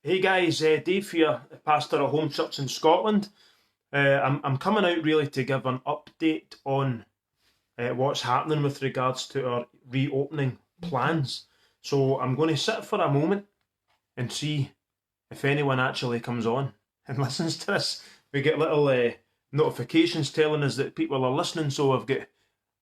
Hey guys, Dave here, pastor of Home Church in Scotland. I'm coming out really to give an update on what's happening with regards to our reopening plans. So I'm going to sit for a moment and see if anyone actually comes on and listens to this. We get little notifications telling us that people are listening, so I've got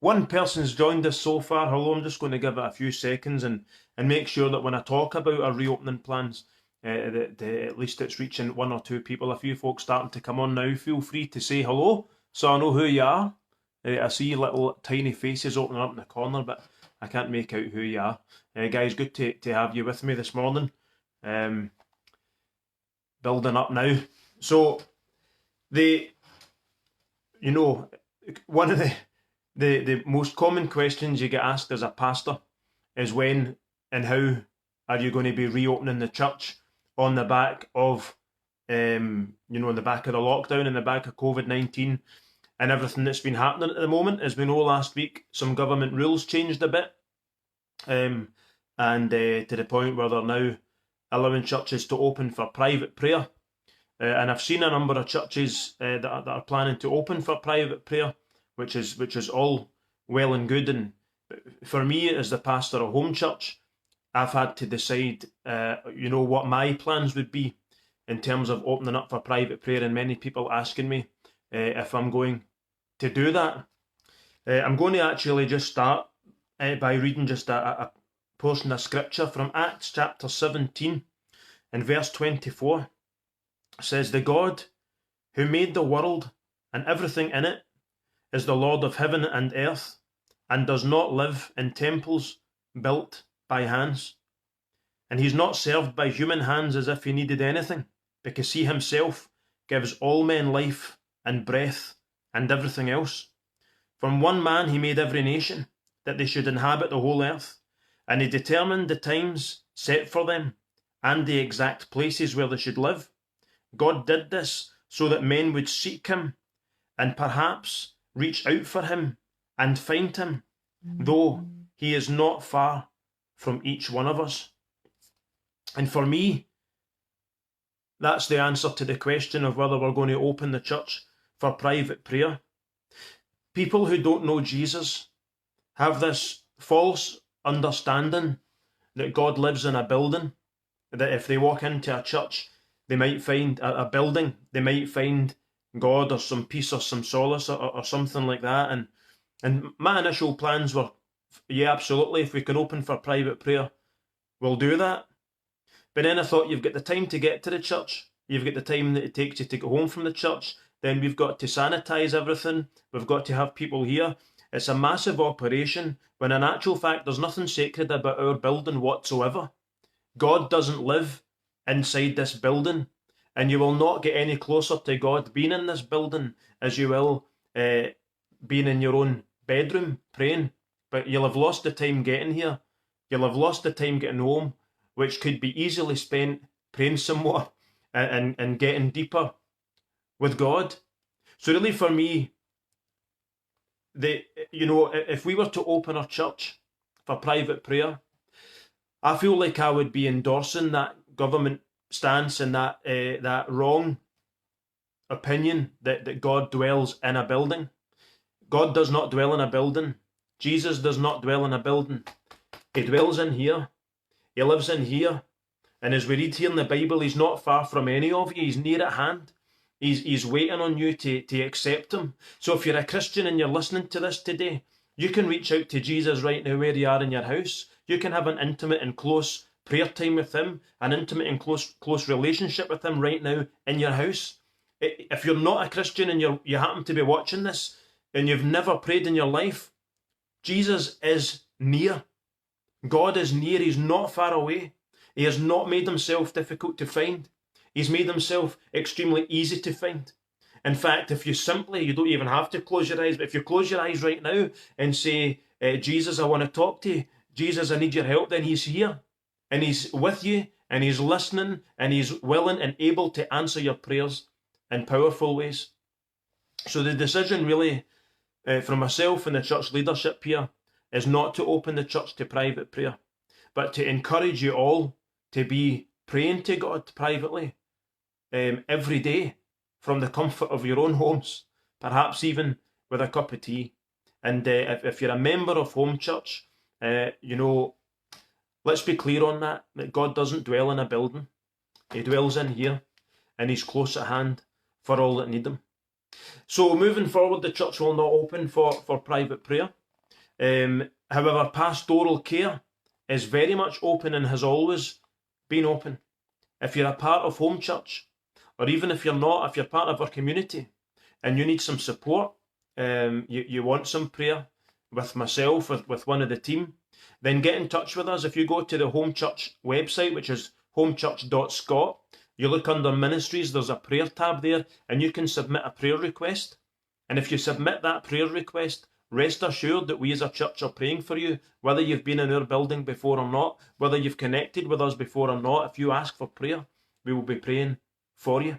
one person's joined us so far. Hello, I'm just going to give it a few seconds and make sure that when I talk about our reopening plans, that at least it's reaching one or two people. A few folks starting to come on now. Feel free to say hello so I know who you are. I see little tiny faces opening up in the corner, but I can't make out who you are. Guys, good to have you with me this morning. Building up now. So, one of the most common questions you get asked as a pastor is when and how are you going to be reopening the church on the back of, on the back of the lockdown, in the back of COVID-19 and everything that's been happening at the moment. As we know, last week, some government rules changed a bit, and to the point where they're now allowing churches to open for private prayer. And I've seen a number of churches that are planning to open for private prayer, which is all well and good. And for me, as the pastor of Home Church, I've had to decide, what my plans would be in terms of opening up for private prayer, and many people asking me if I'm going to do that. I'm going to actually just start by reading just a portion of scripture from Acts chapter 17 and verse 24. It says, "The God who made the world and everything in it is the Lord of heaven and earth, and does not live in temples built by hands. And he's not served by human hands as if he needed anything, because he himself gives all men life and breath and everything else. From one man he made every nation, that they should inhabit the whole earth, and he determined the times set for them, and the exact places where they should live. God did this so that men would seek him, and perhaps reach out for him and find him, though he is not far from each one of us." And for me, that's the answer to the question of whether we're going to open the church for private prayer. People who don't know Jesus have this false understanding that God lives in a building, that if they walk into a church, they might find a building, they might find God or some peace or some solace or something like that. And my initial plans were, yeah, absolutely, if we can open for private prayer, we'll do that. But then I thought, you've got the time to get to the church, you've got the time that it takes you to go home from the church, then we've got to sanitize everything, we've got to have people here. It's a massive operation, when in actual fact there's nothing sacred about our building whatsoever. God doesn't live inside this building, and you will not get any closer to God being in this building as you will being in your own bedroom praying. But you'll have lost the time getting here, you'll have lost the time getting home, which could be easily spent praying some more and getting deeper with God. So really for me, if we were to open our church for private prayer, I feel like I would be endorsing that government stance and that wrong opinion that God dwells in a building. God does not dwell in a building. Jesus does not dwell in a building. He dwells in here. He lives in here. And as we read here in the Bible, he's not far from any of you. He's near at hand. He's waiting on you to accept him. So if you're a Christian and you're listening to this today, you can reach out to Jesus right now where you are in your house. You can have an intimate and close prayer time with him, an intimate and close relationship with him right now in your house. If you're not a Christian and you happen to be watching this and you've never prayed in your life, Jesus is near. God is near. He's not far away. He has not made himself difficult to find. He's made himself extremely easy to find. In fact, if you don't even have to close your eyes, but if you close your eyes right now and say, Jesus, I want to talk to you. Jesus, I need your help, then he's here. And he's with you, and he's listening, and he's willing and able to answer your prayers in powerful ways. So the decision really, from myself and the church leadership here, is not to open the church to private prayer, but to encourage you all to be praying to God privately every day from the comfort of your own homes, perhaps even with a cup of tea. And if you're a member of Home Church, let's be clear on that God doesn't dwell in a building. He dwells in here, and He's close at hand for all that need Him. So moving forward, the church will not open for private prayer. However, pastoral care is very much open and has always been open. If you're a part of Home Church, or even if you're not, if you're part of our community and you need some support, you want some prayer with myself, with one of the team, then get in touch with us. If you go to the Home Church website, which is homechurch.scot, you look under ministries, there's a prayer tab there, and you can submit a prayer request. And if you submit that prayer request, rest assured that we as a church are praying for you, whether you've been in our building before or not, whether you've connected with us before or not. If you ask for prayer, we will be praying for you.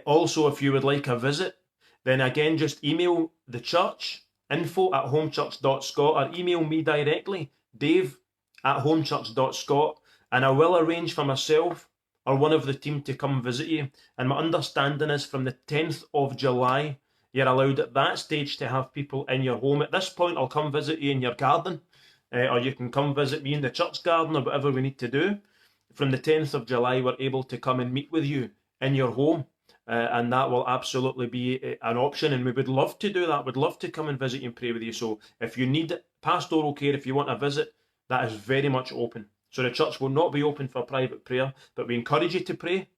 Also, if you would like a visit, then again, just email the church, info@homechurch.scot, or email me directly, dave@homechurch.scot, and I will arrange for myself or one of the team to come visit you. And my understanding is from the 10th of July, you're allowed at that stage to have people in your home. At this point, I'll come visit you in your garden, or you can come visit me in the church garden, or whatever we need to do. From the 10th of July, we're able to come and meet with you in your home, and that will absolutely be an option, and we would love to do that. We'd love to come and visit you and pray with you. So if you need pastoral care, if you want a visit, that is very much open. So the church will not be open for private prayer, but we encourage you to pray,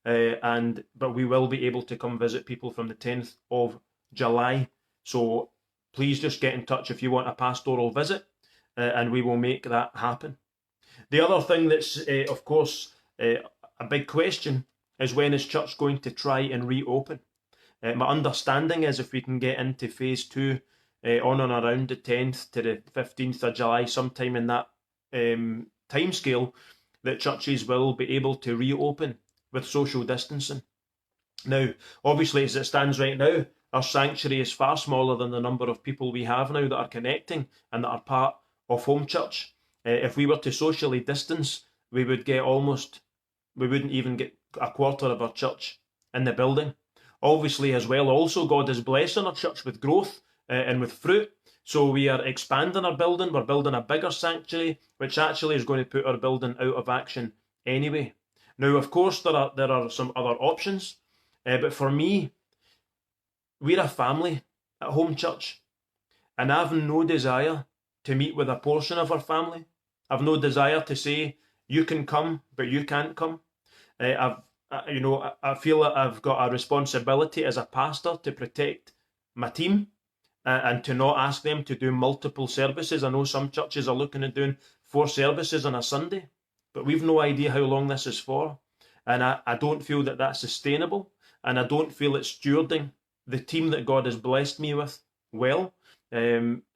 but we will be able to come visit people from the 10th of July. So please just get in touch if you want a pastoral visit, and we will make that happen. The other thing that's, of course, a big question is, when is church going to try and reopen? My understanding is if we can get into phase 2 on and around the 10th to the 15th of July, sometime in that time scale, that churches will be able to reopen with social distancing. Now, obviously, as it stands right now, our sanctuary is far smaller than the number of people we have now that are connecting and that are part of Home Church. If we were to socially distance, we wouldn't even get a quarter of our church in the building. Obviously, as well, also God is blessing our church with growth and with fruit. So we are expanding our building. We're building a bigger sanctuary, which actually is going to put our building out of action anyway. Now, of course, there are some other options, but for me, we're a family at Home Church, and I have no desire to meet with a portion of our family. I've no desire to say, you can come, but you can't come. I feel that I've got a responsibility as a pastor to protect my team and to not ask them to do multiple services. I know some churches are looking at doing 4 services on a Sunday, but we've no idea how long this is for. And I don't feel that that's sustainable, and I don't feel it's stewarding the team that God has blessed me with well.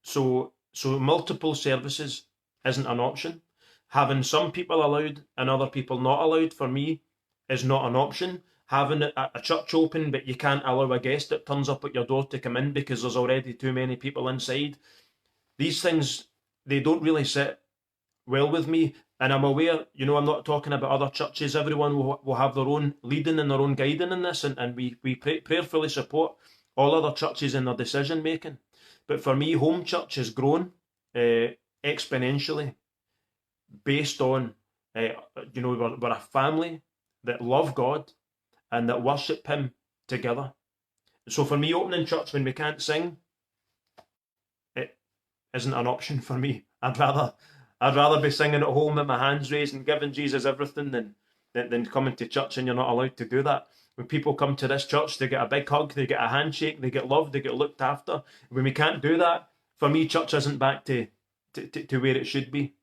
So multiple services isn't an option. Having some people allowed and other people not allowed, for me, is not an option. Having a church open but you can't allow a guest that turns up at your door to come in because there's already too many people inside. These things, they don't really sit well with me. And I'm aware, I'm not talking about other churches. Everyone will have their own leading and their own guiding in this, and we prayerfully support all other churches in their decision making. But for me, Home Church has grown exponentially based on, we're a family that love God and that worship Him together. So for me, opening church when we can't sing, it isn't an option for me. I'd rather be singing at home with my hands raised and giving Jesus everything than coming to church and you're not allowed to do that. When people come to this church, they get a big hug, they get a handshake, they get loved, they get looked after. When we can't do that, for me, church isn't back to where it should be.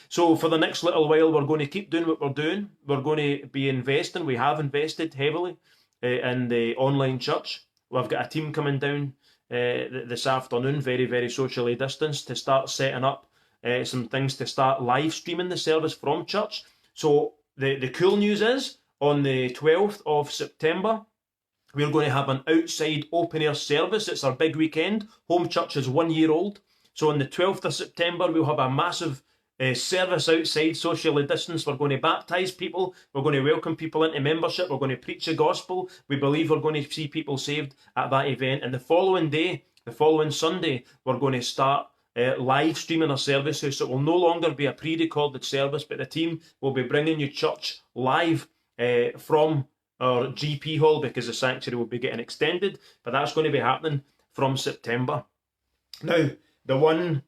So for the next little while, we're going to keep doing what we're doing. We're going to be investing. We have invested heavily in the online church. We've got a team coming down this afternoon, very, very socially distanced, to start setting up some things to start live streaming the service from church. So the cool news is, on the 12th of September, we're going to have an outside open air service. It's our big weekend. Home Church is 1 year old. So on the 12th of September, we'll have a massive service outside, socially distanced. We're going to baptise people. We're going to welcome people into membership. We're going to preach the gospel. We believe we're going to see people saved at that event. And the following day, the following Sunday, we're going to start live streaming our services. So it will no longer be a pre-recorded service, but the team will be bringing you church live from our GP hall, because the sanctuary will be getting extended. But that's going to be happening from September. Now, the one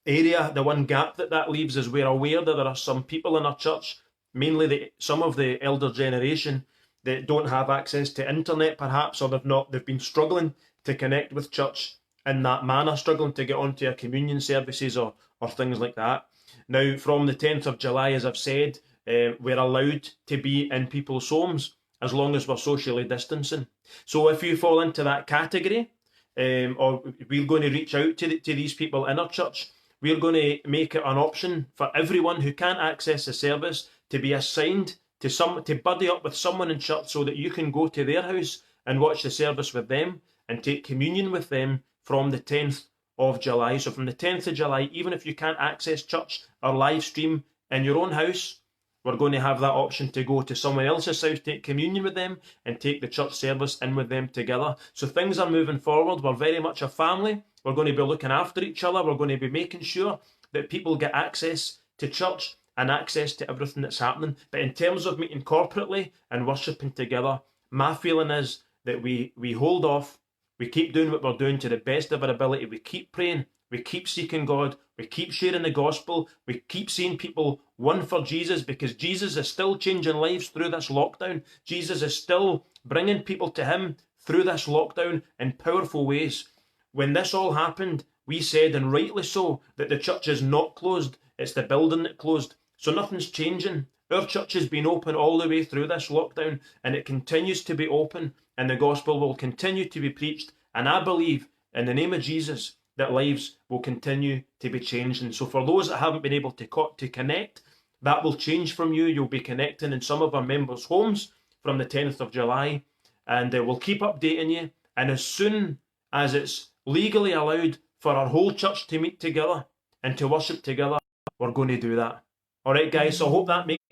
area, the one gap that leaves is we're aware that there are some people in our church, mainly some of the elder generation, that don't have access to internet perhaps, or they've been struggling to connect with church in that manner, struggling to get onto our communion services or things like that. Now, from the 10th of July, as I've said, we're allowed to be in people's homes as long as we're socially distancing. So if you fall into that category, or we're going to reach out to these people in our church, we're going to make it an option for everyone who can't access the service to be assigned to buddy up with someone in church, so that you can go to their house and watch the service with them and take communion with them from the 10th of July. So from the 10th of July, even if you can't access church or live stream in your own house, we're going to have that option to go to someone else's house, take communion with them, and take the church service in with them together. So things are moving forward. We're very much a family. We're going to be looking after each other. We're going to be making sure that people get access to church and access to everything that's happening. But in terms of meeting corporately and worshipping together, my feeling is that we hold off. We keep doing what we're doing to the best of our ability. We keep praying. We keep seeking God. We keep sharing the gospel. We keep seeing people won for Jesus, because Jesus is still changing lives through this lockdown. Jesus is still bringing people to him through this lockdown in powerful ways. When this all happened, we said, and rightly so, that the church is not closed. It's the building that closed. So nothing's changing. Our church has been open all the way through this lockdown, and it continues to be open, and the gospel will continue to be preached. And I believe, in the name of Jesus, that lives will continue to be changed. And so for those that haven't been able to connect, that will change from you. You'll be connecting in some of our members' homes from the 10th of July, and we'll keep updating you. And as soon as it's legally allowed for our whole church to meet together and to worship together, we're going to do that. All right, guys, so I hope that makes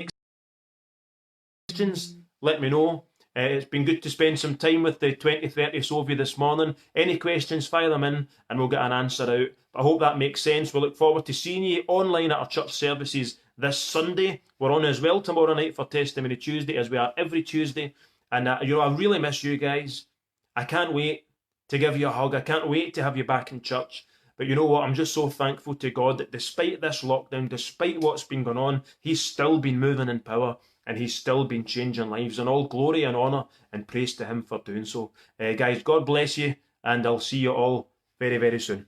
questions. Let me know. It's been good to spend some time with the 20-30 so of you this morning. Any questions, fire them in and we'll get an answer out. But I hope that makes sense. We look forward to seeing you online at our church services this Sunday. We're on as well tomorrow night for Testimony Tuesday, as we are every Tuesday. And I really miss you guys. I can't wait to give you a hug. I can't wait to have you back in church. But you know what? I'm just so thankful to God that despite this lockdown, despite what's been going on, he's still been moving in power. And he's still been changing lives, and all glory and honour and praise to him for doing so. Guys, God bless you, and I'll see you all very, very soon.